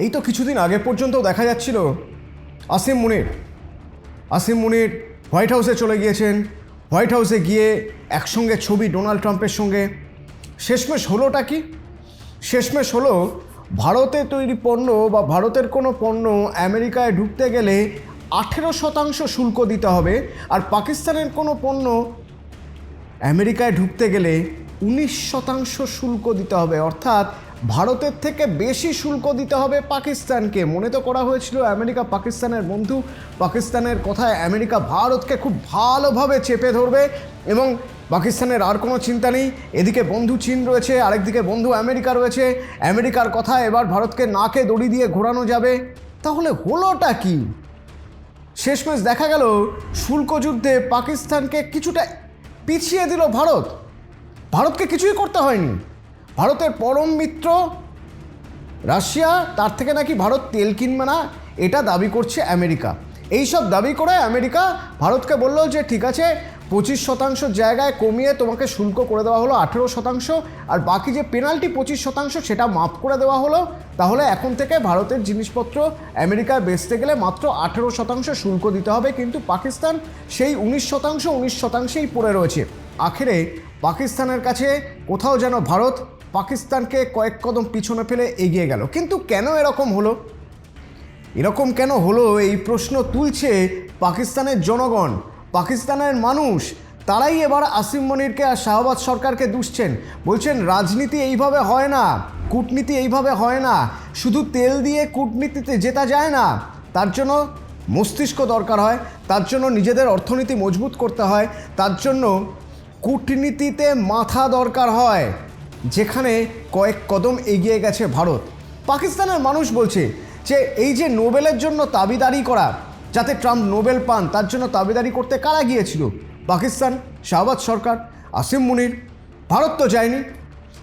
এই তো কিছুদিন আগে পর্যন্ত দেখা যাচ্ছিল আসিম মুনির হোয়াইট হাউসে চলে গিয়েছেন। হোয়াইট হাউসে গিয়ে একসঙ্গে ছবি ডোনাল্ড ট্রাম্পের সঙ্গে। শেষমেশ হলোটা কি? শেষমেশ হলো ভারতে তৈরি পণ্য বা ভারতের কোনো পণ্য আমেরিকায় ঢুকতে গেলে 18% শুল্ক দিতে হবে, আর পাকিস্তানের কোনো পণ্য আমেরিকায় ঢুকতে গেলে 19% শুল্ক দিতে হবে। অর্থাৎ ভারতের থেকে বেশি শুল্ক দিতে হবে পাকিস্তানকে। মনে তো করা হয়েছিল আমেরিকা পাকিস্তানের বন্ধু, পাকিস্তানের কথায় আমেরিকা ভারতকে খুব ভালোভাবে চেপে ধরবে এবং পাকিস্তানের আর কোনো চিন্তা নেই। এদিকে বন্ধু চীন রয়েছে, আরেকদিকে বন্ধু আমেরিকা রয়েছে। আমেরিকার কথায় এবার ভারতকে নাকে দড়ি দিয়ে ঘোরানো যাবে। তাহলে হলোটা কি? শেষমেশ দেখা গেল শুল্ক যুদ্ধে পাকিস্তানকে কিছুটা পিছিয়ে দিল ভারত। ভারতকে কিছুই করতে হয়নি। ভারতের পরম মিত্র রাশিয়া, তার থেকে নাকি ভারত তেল কিনবে না, এটা দাবি করছে আমেরিকা। এই সব দাবি করে আমেরিকা ভারতকে বলল যে ঠিক আছে, 25% জায়গায় কমিয়ে তোমাকে শুল্ক করে দেওয়া হলো 18%, আর বাকি যে পেনাল্টি 25% সেটা মাফ করে দেওয়া হলো। তাহলে এখন থেকে ভারতের জিনিসপত্র আমেরিকায় বেচতে গেলে মাত্র 18% শুল্ক দিতে হবে। কিন্তু পাকিস্তান সেই 19%ই পড়ে রয়েছে। আখেরে পাকিস্তানের কাছে কোথাও যেন ভারত পাকিস্তানকে কয়েক কদম পিছনে ফেলে এগিয়ে গেল। কিন্তু কেন এরকম হলো? এরকম কেন হলো এই প্রশ্ন তুলছে পাকিস্তানের জনগণ, পাকিস্তানের মানুষ। তারাই এবার আসিম মনিরকে আর শাহবাজ সরকারকে দুষছেন। বলছেন রাজনীতি এইভাবে হয় না, কূটনীতি এইভাবে হয় না, শুধু তেল দিয়ে কূটনীতিতে জেতা যায় না। তার জন্য মস্তিষ্ক দরকার হয়, তার জন্য নিজেদের অর্থনীতি মজবুত করতে হয়, তার জন্য কূটনীতিতে মাথা দরকার হয়, যেখানে কয়েক কদম এগিয়ে গেছে ভারত। পাকিস্তানের মানুষ বলছে যে এই যে নোবেলের জন্য দাবিদারি করা, যাতে ট্রাম্প নোবেল পান, তার জন্য দাবিদারি করতে কারা গিয়েছিল? পাকিস্তান, শাহবাজ সরকার, আসিম মুনির। ভারত তো যায়নি।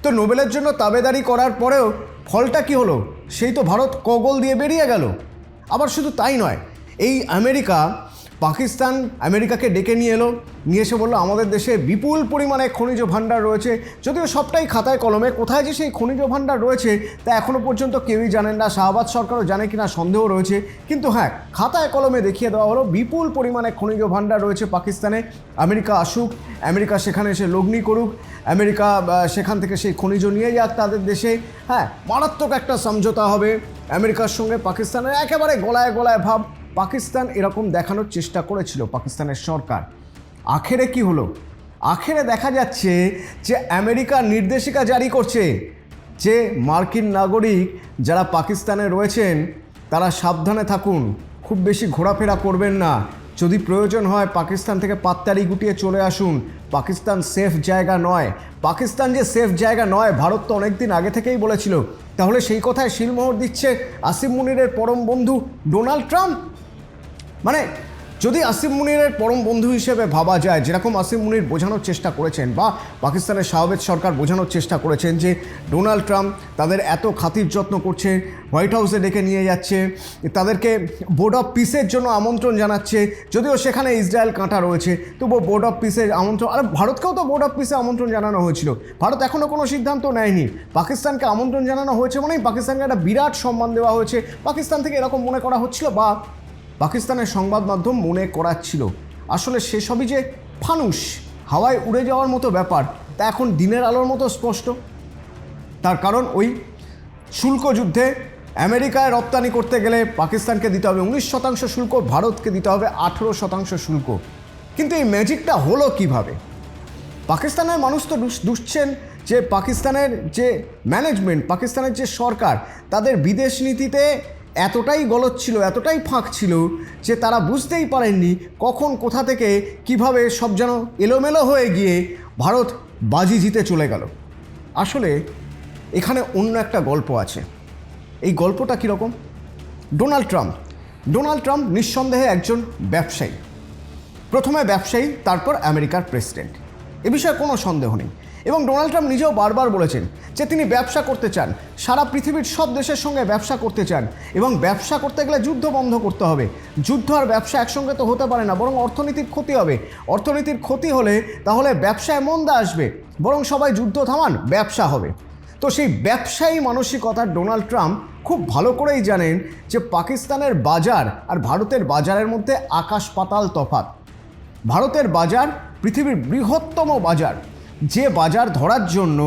তো নোবেলের জন্য দাবিদারি করার পরেও ফলটা কি হলো? সেই তো ভারত কগল দিয়ে বেরিয়ে গেল। আবার শুধু তাই নয়, এই আমেরিকাকে ডেকে নিয়ে এসে বললো আমাদের দেশে বিপুল পরিমাণে খনিজ ভাণ্ডার রয়েছে। যদিও সবটাই খাতায় কলমে, কোথায় যে সেই খনিজ ভাণ্ডার রয়েছে তা এখনও পর্যন্ত কেউই জানেন না। শাহবাজ সরকারও জানে কিনা সন্দেহ রয়েছে। কিন্তু হ্যাঁ, খাতায় কলমে দেখিয়ে দেওয়া হলো বিপুল পরিমাণে খনিজ ভাণ্ডার রয়েছে পাকিস্তানে। আমেরিকা আসুক, আমেরিকা সেখানে এসে লগ্নি করুক, আমেরিকা সেখান থেকে সেই খনিজ নিয়ে যাক তাদের দেশে। হ্যাঁ, মারাত্মক একটা সমঝোতা হবে আমেরিকার সঙ্গে পাকিস্তানের, একেবারে গলায় গলায় ভাব। পাকিস্তান এরকম দেখানোর চেষ্টা করেছিল, পাকিস্তানের সরকার। আখেরে কি হলো? আখেরে দেখা যাচ্ছে যে আমেরিকা নির্দেশিকা জারি করছে যে মার্কিন নাগরিক যারা পাকিস্তানে রয়েছেন তারা সাবধানে থাকুন, খুব বেশি ঘোরাফেরা করবেন না, যদি প্রয়োজন হয় পাকিস্তান থেকে পাত্তারি গুটিয়ে চলে আসুন। পাকিস্তান সেফ জায়গা নয়। পাকিস্তান যে সেফ জায়গা নয় ভারত তো অনেক দিন আগে থেকেই বলেছিল। তাহলে সেই কথায় শিলমোহর দিচ্ছে আসিম মুনিরের পরম বন্ধু ডোনাল্ড ট্রাম্প। মানে যদি আসিম মুনিরের পরম বন্ধু হিসেবে ভাবা যায়, যেরকম আসিম মুনির বোঝানোর চেষ্টা করেছেন বা পাকিস্তানের শাহবাজ সরকার বোঝানোর চেষ্টা করেছেন যে ডোনাল্ড ট্রাম্প তাদের এত খাতির যত্ন করছে, হোয়াইট হাউসে ডেকে নিয়ে যাচ্ছে, তাদেরকে বোর্ড অফ পিসের জন্য আমন্ত্রণ জানাচ্ছে, যদিও সেখানে ইসরায়েল কাঁটা রয়েছে, তবুও বোর্ড অফ পিসের আমন্ত্রণ। আর ভারতকেও তো বোর্ড অফ পিসে আমন্ত্রণ জানানো হয়েছিল। ভারত এখনও কোনো সিদ্ধান্ত নেয়নি। পাকিস্তানকে আমন্ত্রণ জানানো হয়েছে মানেই পাকিস্তানকে একটা বিরাট সম্মান দেওয়া হয়েছে। পাকিস্তান থেকে এরকম মনে করা হচ্ছিল বা পাকিস্তানের সংবাদ মাধ্যম মনে করাচ্ছিল। আসলে সেসবই যে ফানুস, হাওয়ায় উড়ে যাওয়ার মতো ব্যাপার, তা এখন দিনের আলোর মতো স্পষ্ট। তার কারণ ওই শুল্ক যুদ্ধে আমেরিকায় রপ্তানি করতে গেলে পাকিস্তানকে দিতে হবে 19% শুল্ক, ভারতকে দিতে হবে 18% শুল্ক। কিন্তু এই ম্যাজিকটা হলো কিভাবে? পাকিস্তানের মানুষ তো দুষছেন যে পাকিস্তানের যে ম্যানেজমেন্ট, পাকিস্তানের যে সরকার, তাদের বিদেশ নীতিতে এতটাই গলদ ছিল, এতটাই ফাঁক ছিল যে তারা বুঝতেই পারেননি কখন কোথা থেকে কিভাবে সব যেন এলোমেলো হয়ে গিয়ে ভারত বাজি জিতে চলে গেল। আসলে এখানে অন্য একটা গল্প আছে। এই গল্পটা কীরকম? ডোনাল্ড ট্রাম্প নিঃসন্দেহে একজন ব্যবসায়ী। প্রথমে ব্যবসায়ী, তারপর আমেরিকার প্রেসিডেন্ট, এ বিষয়ে কোনো সন্দেহ নেই। এবং ডোনাল্ড ট্রাম্প নিজেও বারবার বলেছেন যে তিনি ব্যবসা করতে চান, সারা পৃথিবীর সব দেশের সঙ্গে ব্যবসা করতে চান, এবং ব্যবসা করতে গেলে যুদ্ধ বন্ধ করতে হবে। যুদ্ধ আর ব্যবসা একসঙ্গে তো হতে পারে না, বরং অর্থনীতির ক্ষতি হবে। অর্থনীতির ক্ষতি হলে তাহলে ব্যবসায় মন্দা আসবে, বরং সবাই যুদ্ধ থামান, ব্যবসা হবে। তো সেই ব্যবসায়ী মানসিকতার ডোনাল্ড ট্রাম্প খুব ভালো করেই জানেন যে পাকিস্তানের বাজার আর ভারতের বাজারের মধ্যে আকাশ পাতাল তফাৎ। ভারতের বাজার পৃথিবীর বৃহত্তম বাজার, যে বাজার ধরার জন্য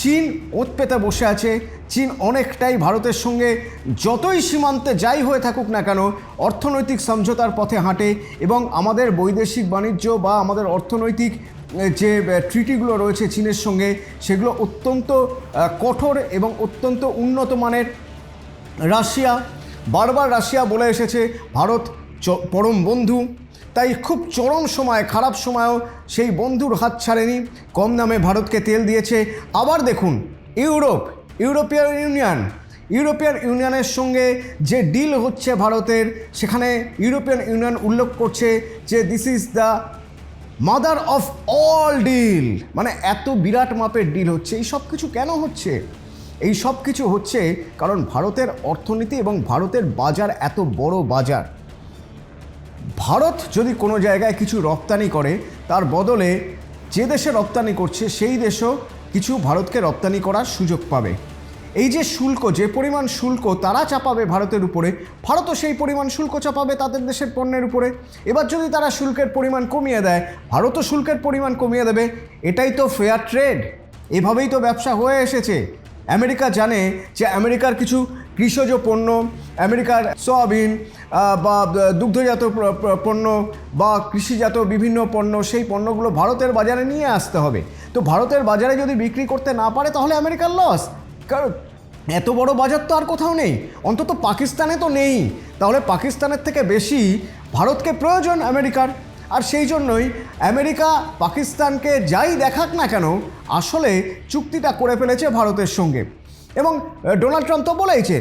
চীন ওঁত পেতে বসে আছে। চীন অনেকটাই ভারতের সঙ্গে যতই সীমান্তে যাই হয়ে থাকুক না কেন অর্থনৈতিক সমঝোতার পথে হাঁটে, এবং আমাদের বৈদেশিক বাণিজ্য বা আমাদের অর্থনৈতিক যে ট্রিটিগুলো রয়েছে চীনের সঙ্গে, সেগুলো অত্যন্ত কঠোর এবং অত্যন্ত উন্নত মানের। রাশিয়া বারবার রাশিয়া বলে এসেছে ভারত পরম বন্ধু, তাই খুব চরম সময়, খারাপ সময়ও সেই বন্ধুর হাত ছাড়েনি, কম দামে ভারতকে তেল দিয়েছে। আবার দেখুন ইউরোপিয়ান ইউনিয়নের সঙ্গে যে ডিল হচ্ছে ভারতের, সেখানে ইউরোপিয়ান ইউনিয়ন উল্লেখ করছে যে this is the mother of all deal, মানে এত বিরাট মাপের ডিল হচ্ছে। এই সব কিছু কেন হচ্ছে? এই সব কিছু হচ্ছে কারণ ভারতের অর্থনীতি এবং ভারতের বাজার এত বড় বাজার। ভারত যদি কোনো জায়গায় কিছু রপ্তানি করে, তার বদলে যে দেশে রপ্তানি করছে সেই দেশও কিছু ভারতকে রপ্তানি করার সুযোগ পাবে। এই যে শুল্ক, যে পরিমাণ শুল্ক তারা চাপাবে ভারতের উপরে, ভারতও সেই পরিমাণ শুল্ক চাপাবে তাদের দেশের পণ্যের উপরে। এবার যদি তারা শুল্কের পরিমাণ কমিয়ে দেয়, ভারতও শুল্কের পরিমাণ কমিয়ে দেবে। এটাই তো ফেয়ার ট্রেড, এভাবেই তো ব্যবসা হয়ে এসেছে। আমেরিকা জানে যে আমেরিকার কিছু কৃষিজ পণ্য, আমেরিকার সয়াবিন বা দুগ্ধজাত পণ্য বা কৃষিজাত বিভিন্ন পণ্য, সেই পণ্যগুলো ভারতের বাজারে নিয়ে আসতে হবে। তো ভারতের বাজারে যদি বিক্রি করতে না পারে তাহলে আমেরিকার লস, কারণ এত বড় বাজার তো আর কোথাও নেই, অন্তত পাকিস্তানে তো নেই। তাহলে পাকিস্তানের থেকে বেশি ভারতকে প্রয়োজন আমেরিকার। আর সেই জন্যই আমেরিকা পাকিস্তানকে যাই দেখাক না কেন আসলে চুক্তিটা করে ফেলেছে ভারতের সঙ্গে। এবং ডোনাল্ড ট্রাম্প তো বলেইছে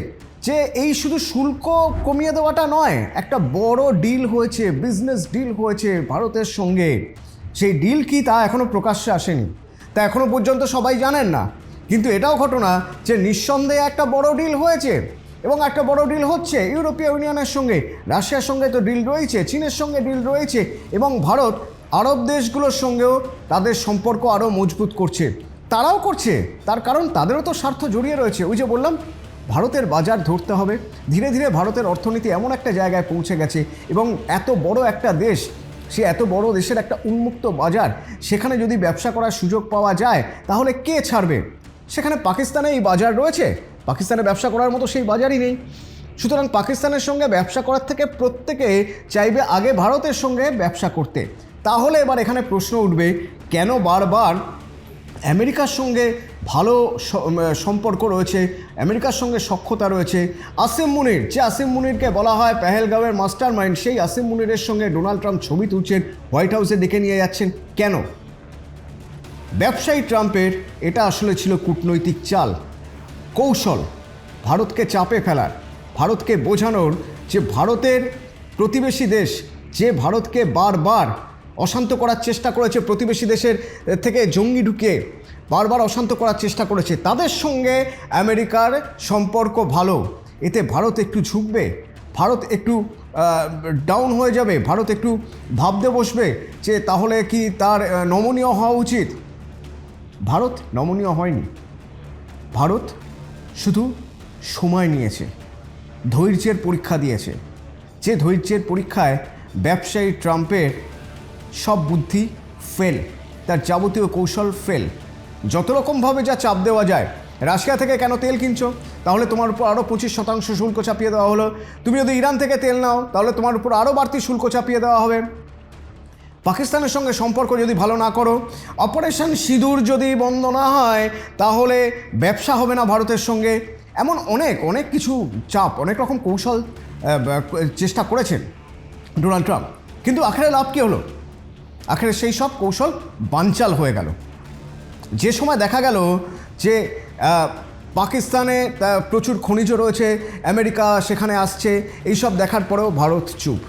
যে এই শুধু শুল্ক কমিয়ে দেওয়াটা নয়, একটা বড় ডিল হয়েছে, বিজনেস ডিল হয়েছে ভারতের সঙ্গে। সেই ডিল কি তা এখনও প্রকাশ্যে আসেনি, তা এখনও পর্যন্ত সবাই জানেন না। কিন্তু এটাও ঘটনা যে নিঃসন্দেহে একটা বড় ডিল হয়েছে এবং একটা বড় ডিল হচ্ছে ইউরোপীয় ইউনিয়নের সঙ্গে। রাশিয়ার সঙ্গে তো ডিল রয়েছে, চীনের সঙ্গে ডিল রয়েছে, এবং ভারত আরব দেশগুলোর সঙ্গেও তাদের সম্পর্ক আরও মজবুত করছে। তারাও করছে, তার কারণ তাদেরও তো স্বার্থ জড়িয়ে রয়েছে। ওই যে বললাম, ভারতের বাজার ধরতে হবে। ধীরে ধীরে ভারতের অর্থনীতি এমন একটা জায়গায় পৌঁছে গেছে, এবং এত বড় একটা দেশ, সে এত বড় দেশের একটা উন্মুক্ত বাজার, সেখানে যদি ব্যবসা করার সুযোগ পাওয়া যায় তাহলে কে ছাড়বে? সেখানে পাকিস্তানে এই বাজার রয়েছে, পাকিস্তানে ব্যবসা করার মতো সেই বাজারই নেই। সুতরাং পাকিস্তানের সঙ্গে ব্যবসা করার থেকে প্রত্যেকে চাইবে আগে ভারতের সঙ্গে ব্যবসা করতে। তাহলে এবার এখানে প্রশ্ন উঠবে, কেন বারবার আমেরিকার সঙ্গে ভালো সম্পর্ক রয়েছে, আমেরিকার সঙ্গে সখ্যতা রয়েছে। আসিম মুনির, যে আসিম মুনিরকে বলা হয় পেহেলগাঁওয়ের মাস্টার মাইন্ড, সেই আসিম মুনিরের সঙ্গে ডোনাল্ড ট্রাম্প ছবি তুলছেন, হোয়াইট হাউসে ডেকে নিয়ে যাচ্ছেন। কেন? ব্যবসায়ী ট্রাম্পের এটা আসলে ছিল কূটনৈতিক চাল, কৌশল, ভারতকে চাপে ফেলার, ভারতকে বোঝানোর যে ভারতের প্রতিবেশী দেশ যে ভারতকে বারবার অশান্ত করার চেষ্টা করেছে, প্রতিবেশী দেশের থেকে জঙ্গি ঢুকিয়ে বারবার অশান্ত করার চেষ্টা করেছে, তাদের সঙ্গে আমেরিকার সম্পর্ক ভালো। এতে ভারত একটু ঝুঁকবে, ভারত একটু ডাউন হয়ে যাবে, ভারত একটু ভাবতে বসবে যে তাহলে কি তার নমনীয় হওয়া উচিত। ভারত নমনীয় হয়নি, ভারত শুধু সময় নিয়েছে, ধৈর্যের পরীক্ষা দিয়েছে। যে ধৈর্যের পরীক্ষায় ব্যবসায়ী ট্রাম্পের সব বুদ্ধি ফেল, তার যাবতীয় কৌশল ফেল। যত রকমভাবে যা চাপ দেওয়া যায়, রাশিয়া থেকে কেন তেল কিনছো, তাহলে তোমার উপর আরও 25% শুল্ক চাপিয়ে দেওয়া হলো। তুমি যদি ইরান থেকে তেল নাও তাহলে তোমার উপর আরও বাড়তি শুল্ক চাপিয়ে দেওয়া হবে। পাকিস্তানের সঙ্গে সম্পর্ক যদি ভালো না করো, অপারেশন সিঁদুর যদি বন্ধ না হয়, তাহলে ব্যবসা হবে না ভারতের সঙ্গে। এমন অনেক অনেক কিছু চাপ, অনেক রকম কৌশল চেষ্টা করেছেন ডোনাল্ড ট্রাম্প, কিন্তু আখেরে লাভ কী হলো? আখেরে সেই সব কৌশল বানচাল হয়ে গেল। যে সময় দেখা গেল যে পাকিস্তানে প্রচুর খনিজ রয়েছে, আমেরিকা সেখানে আসছে, এইসব দেখার পরেও ভারত চুপ।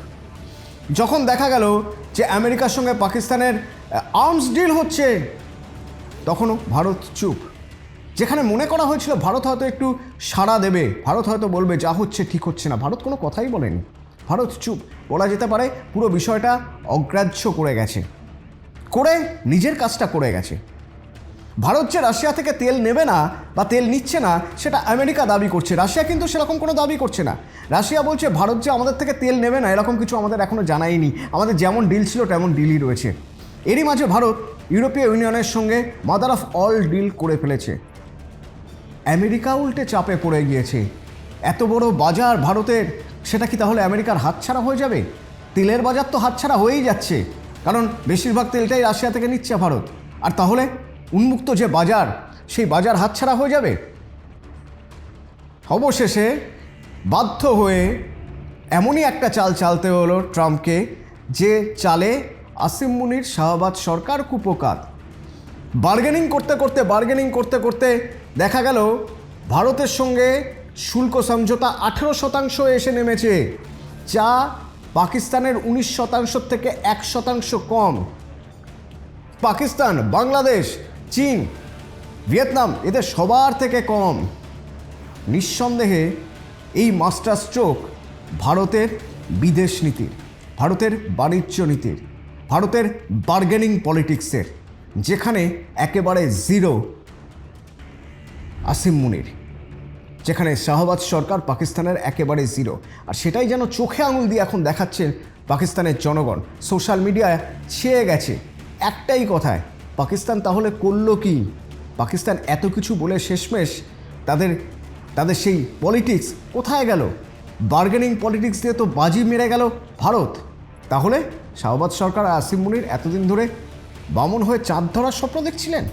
যখন দেখা গেল যে আমেরিকার সঙ্গে পাকিস্তানের আর্মস ডিল হচ্ছে, তখনও ভারত চুপ। যেখানে মনে করা হয়েছিল ভারত হয়তো একটু সাড়া দেবে, ভারত হয়তো বলবে যা হচ্ছে ঠিক হচ্ছে না, ভারত কোনো কথাই বলেনি, ভারত চুপ। বলা যেতে পারে পুরো বিষয়টা অগ্রাহ্য করে গেছে, করে নিজের কাজটা করে গেছে। ভারত যে রাশিয়া থেকে তেল নেবে না বা তেল নিচ্ছে না সেটা আমেরিকা দাবি করছে, রাশিয়া কিন্তু সেরকম কোনো দাবি করছে না। রাশিয়া বলছে ভারত যে আমাদের থেকে তেল নেবে না এরকম কিছু আমাদের এখনও জানায়নি, আমাদের যেমন ডিল ছিল তেমন ডিলই রয়েছে। এরই মাঝে ভারত ইউরোপীয় ইউনিয়নের সঙ্গে মাদার অফ অল ডিল করে ফেলেছে। আমেরিকা উল্টে চাপে পড়ে গিয়েছে। এত বড় বাজার ভারতের, সেটা কি তাহলে আমেরিকার হাতছাড়া হয়ে যাবে? তেলের বাজার তো হাতছাড়া হয়েই যাচ্ছে, কারণ বেশিরভাগ তেলটাই রাশিয়া থেকে নিচ্ছে ভারত। আর তাহলে উন্মুক্ত যে বাজার, সেই বাজার হাতছাড়া হয়ে যাবে। অবশেষে বাধ্য হয়ে এমনই একটা চাল চালতে হলো ট্রাম্পকে, যে চালে আসিম মুনির শাহবাজ সরকার কুপোকাত। বার্গেনিং করতে করতে দেখা গেল ভারতের সঙ্গে শুল্ক সমঝোতা 18% এসে নেমেছে, যা পাকিস্তানের 19% থেকে 1% কম। পাকিস্তান, বাংলাদেশ, চীন, ভিয়েতনাম এদের সবার থেকে কম। নিঃসন্দেহে এই মাস্টার স্ট্রোক ভারতের বিদেশ নীতির, ভারতের বাণিজ্য নীতির, ভারতের বার্গেনিং পলিটিক্সের, যেখানে একেবারে জিরো আসিম মুনির, যেখানে শাহবাজ সরকার পাকিস্তানের একেবারে জিরো। আর সেটাই যেন চোখে আঙুল দিয়ে এখন দেখাচ্ছেন পাকিস্তানের জনগণ। সোশ্যাল মিডিয়ায় ছেয়ে গেছে একটাই কথায়, পাকিস্তান তাহলে করলো কি? পাকিস্তান এত কিছু বলে শেষমেশ তাদের সেই পলিটিক্স কোথায় গেল? বার্গেনিং পলিটিক্স দিয়ে তো বাজি মেরে গেল ভারত। তাহলে শাহবাজ সরকার আর আসিম মুনির এতদিন ধরে বামন হয়ে চাঁদ ধরার স্বপ্ন দেখছিলেন।